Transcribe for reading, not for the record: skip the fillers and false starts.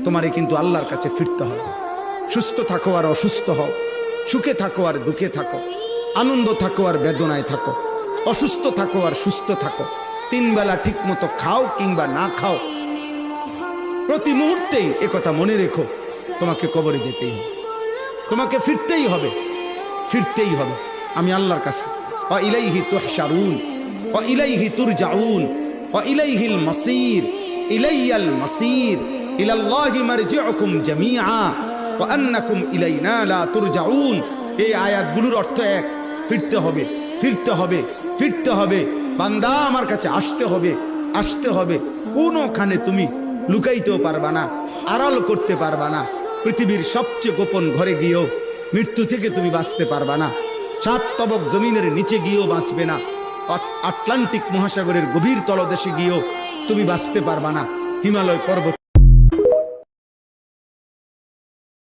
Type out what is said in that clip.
তোমারে কিন্তু আল্লাহর কাছে ফিরতে হবে। সুস্থ থাকো আর অসুস্থ হও, সুখে থাকো আর দুঃখে থাকো, আনন্দ থাকো আর বেদনায় থাকো, অসুস্থ থাকো আর সুস্থ থাকো, 3 বেলা ঠিক মতো খাও কিংবা না খাও, প্রতি মুহূর্তেই একথা মনে রেখো, তোমাকে কবরে যেতেই হবে, তোমাকে ফিরতেই হবে, ফিরতেই হবে। আমি আল্লাহর কাছে, ওয়া ইলাইহি তুহশারুন ওয়া ইলাইহি তুরজাউন ওয়া ইলাইহিল মাসির, ইলাইয়াল মাসির, ইলাল্লাহি মারজিউকুম জামিআ ওয়া আন্নাকুম ইলাইনা লা তুরজাউন। এই আয়াতগুলোর অর্থ এক, ফিরতে হবে, ফিরতে হবে, ফিরতে হবে। বান্দা আমার কাছে আসতে হবে, আসতে হবে। কোনোখানে তুমি লুকাইতেও পারবা না, আড়াল করতে পারবা না। পৃথিবীর সবচেয়ে গোপন ঘরে গিয়েও মৃত্যু থেকে তুমি বাঁচতে পারবা না। 7 তবক জমিনের নিচে গিয়েও বাঁচবে না। আটলান্টিক মহাসাগরের গভীর তলদেশে গিয়েও তুমি বাঁচতে পারবা না। হিমালয় পর্বত